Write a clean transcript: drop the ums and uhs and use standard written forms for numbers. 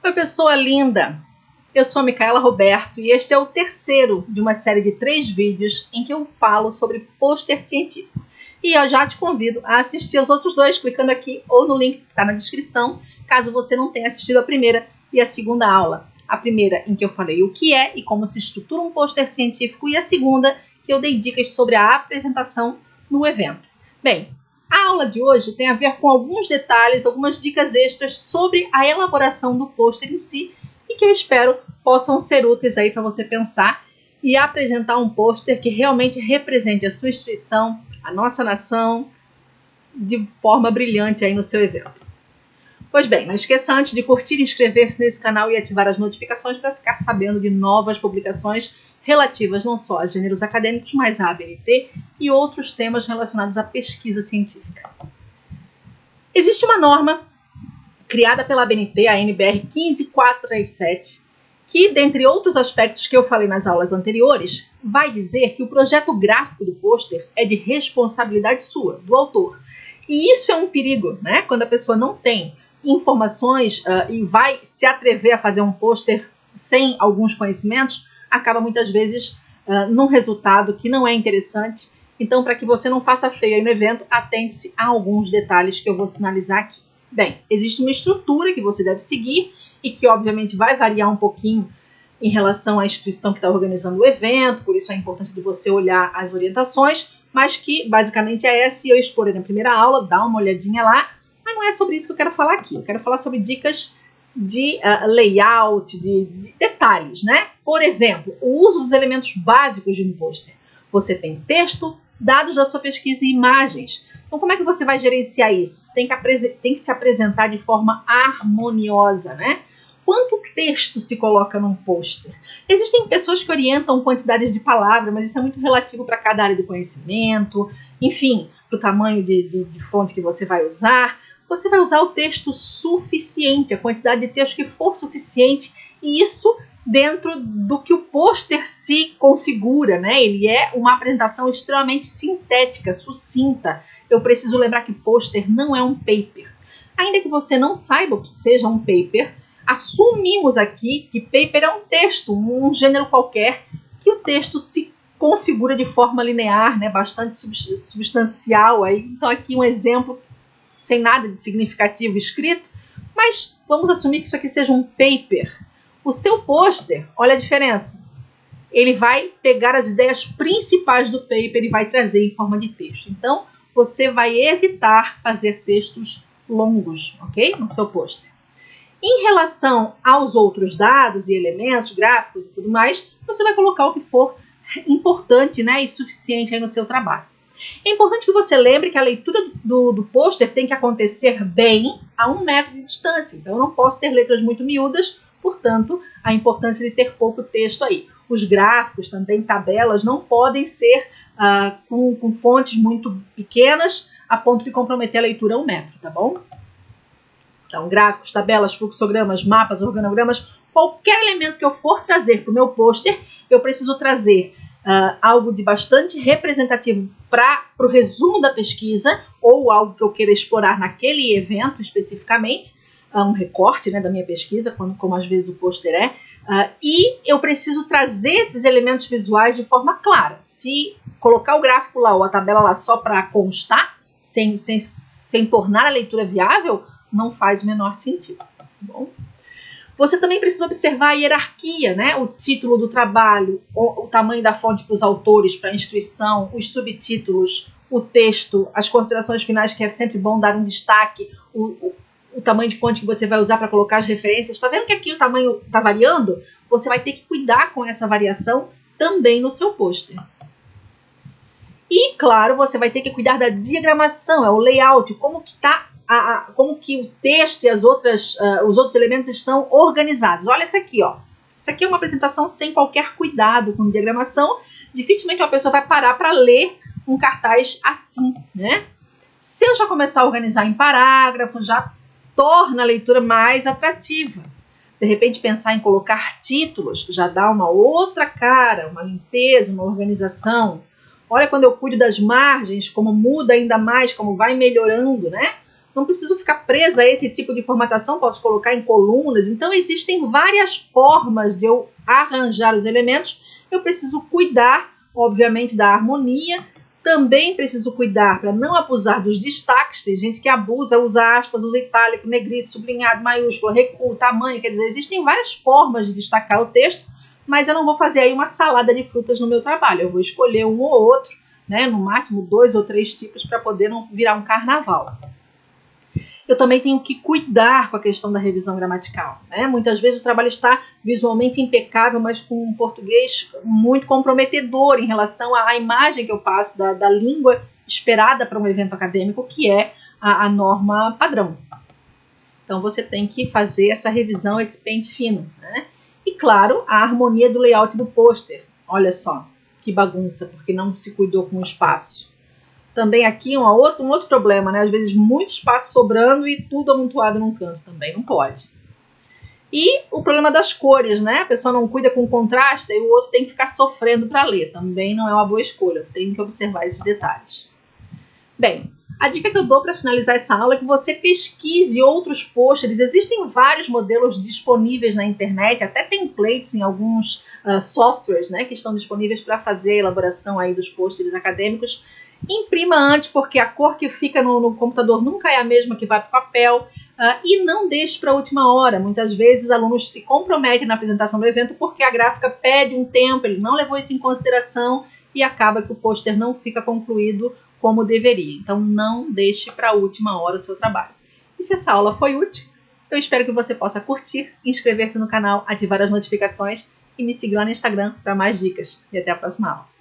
Oi, pessoa linda! Eu sou a Micaela Roberto e este é o terceiro de uma série de 3 vídeos em que eu falo sobre pôster científico. E eu já te convido a assistir os outros 2 clicando aqui ou no link que está na descrição, caso você não tenha assistido a primeira e a segunda aula. A primeira em que eu falei o que é e como se estrutura um pôster científico e a segunda que eu dei dicas sobre a apresentação no evento. Bem, a aula de hoje tem a ver com alguns detalhes, algumas dicas extras sobre a elaboração do pôster em si e que eu espero possam ser úteis aí para você pensar e apresentar um pôster que realmente represente a sua instituição, a nossa nação, de forma brilhante aí no seu evento. Pois bem, não esqueça antes de curtir e inscrever-se nesse canal e ativar as notificações para ficar sabendo de novas publicações relativas não só a gêneros acadêmicos, mas à ABNT e outros temas relacionados à pesquisa científica. Existe uma norma criada pela ABNT, a NBR 15437, que, dentre outros aspectos que eu falei nas aulas anteriores, vai dizer que o projeto gráfico do pôster é de responsabilidade sua, do autor. E isso é um perigo, né? Quando a pessoa não tem informações e vai se atrever a fazer um pôster sem alguns conhecimentos, acaba muitas vezes num resultado que não é interessante. Então, para que você não faça feio aí no evento, atente-se a alguns detalhes que eu vou sinalizar aqui. Bem, existe uma estrutura que você deve seguir e que, obviamente, vai variar um pouquinho em relação à instituição que está organizando o evento, por isso a importância de você olhar as orientações, mas que, basicamente, é essa e eu explorei na primeira aula, dá uma olhadinha lá, mas não é sobre isso que eu quero falar aqui. Eu quero falar sobre dicas de layout, de detalhes, né? Por exemplo, o uso dos elementos básicos de um pôster. Você tem texto, dados da sua pesquisa e imagens. Então, como é que você vai gerenciar isso? Você tem que se apresentar de forma harmoniosa, né? Quanto texto se coloca num pôster? Existem pessoas que orientam quantidades de palavras, mas isso é muito relativo para cada área do conhecimento, enfim, para o tamanho de fonte que você vai usar. Você vai usar o texto suficiente, a quantidade de texto que for suficiente, e isso dentro do que o pôster se configura, né? Ele é uma apresentação extremamente sintética, sucinta. Eu preciso lembrar que pôster não é um paper. Ainda que você não saiba o que seja um paper, assumimos aqui que paper é um texto, um gênero qualquer, que o texto se configura de forma linear, né? Bastante substancial. Aí. Então aqui um exemplo sem nada de significativo escrito, mas vamos assumir que isso aqui seja um paper. O seu pôster, olha a diferença. Ele vai pegar as ideias principais do paper e vai trazer em forma de texto. Então, você vai evitar fazer textos longos, ok? No seu pôster. Em relação aos outros dados e elementos, gráficos e tudo mais, você vai colocar o que for importante, né, e suficiente aí no seu trabalho. É importante que você lembre que a leitura do pôster tem que acontecer bem a 1 metro de distância. Então, eu não posso ter letras muito miúdas, portanto, a importância de ter pouco texto aí. Os gráficos, também tabelas, não podem ser com fontes muito pequenas a ponto de comprometer a leitura a 1 metro, tá bom? Então, gráficos, tabelas, fluxogramas, mapas, organogramas, qualquer elemento que eu for trazer para o meu pôster, eu preciso trazer algo de bastante representativo para o resumo da pesquisa ou algo que eu queira explorar naquele evento especificamente, um recorte, né, da minha pesquisa, como às vezes o pôster é, e eu preciso trazer esses elementos visuais de forma clara. Se colocar o gráfico lá ou a tabela lá só para constar, sem tornar a leitura viável, não faz o menor sentido. Tá bom? Você também precisa observar a hierarquia, né? O título do trabalho, o tamanho da fonte para os autores, para a instituição, os subtítulos, o texto, as considerações finais, que é sempre bom dar um destaque, o tamanho de fonte que você vai usar para colocar as referências. Está vendo que aqui o tamanho está variando? Você vai ter que cuidar com essa variação também no seu pôster. E, claro, você vai ter que cuidar da diagramação, é o layout, como que o texto e os outros elementos estão organizados. Olha isso aqui, ó. Isso aqui é uma apresentação sem qualquer cuidado com diagramação. Dificilmente uma pessoa vai parar para ler um cartaz assim, né? Se eu já começar a organizar em parágrafos, já torna a leitura mais atrativa. De repente, pensar em colocar títulos já dá uma outra cara, uma limpeza, uma organização. Olha quando eu cuido das margens, como muda ainda mais, como vai melhorando, né? não preciso ficar presa a esse tipo de formatação, posso colocar em colunas. Então existem várias formas de eu arranjar os elementos. Eu preciso cuidar, obviamente, da harmonia. Também preciso cuidar para não abusar dos destaques. Tem gente que abusa, usa aspas, usa itálico, negrito, sublinhado, maiúsculo, recuo, tamanho. Quer dizer, existem várias formas de destacar o texto, mas eu não vou fazer aí uma salada de frutas no meu trabalho. Eu vou escolher um ou outro, né, no máximo 2 ou 3 tipos para poder não virar um carnaval. Eu também tenho que cuidar com a questão da revisão gramatical, né? Muitas vezes o trabalho está visualmente impecável, mas com um português muito comprometedor em relação à imagem que eu passo da língua esperada para um evento acadêmico, que é a norma padrão. Então você tem que fazer essa revisão, esse pente fino, né? E claro, a harmonia do layout do pôster. Olha só que bagunça, porque não se cuidou com o espaço. Também aqui um outro problema, né? Às vezes muito espaço sobrando e tudo amontoado num canto também, não pode. E o problema das cores, né? A pessoa não cuida com o contraste e o outro tem que ficar sofrendo para ler. Também não é uma boa escolha, tem que observar esses detalhes. Bem, a dica que eu dou para finalizar essa aula é que você pesquise outros pôsteres. Existem vários modelos disponíveis na internet, até templates em alguns softwares, né, que estão disponíveis para fazer a elaboração aí dos pôsteres acadêmicos. Imprima antes, porque a cor que fica no computador nunca é a mesma que vai para o papel. E não deixe para a última hora. Muitas vezes alunos se comprometem na apresentação do evento porque a gráfica pede um tempo, ele não levou isso em consideração e acaba que o pôster não fica concluído como deveria. Então não deixe para a última hora o seu trabalho. E se essa aula foi útil, eu espero que você possa curtir, inscrever-se no canal, ativar as notificações e me seguir lá no Instagram para mais dicas. E até a próxima aula.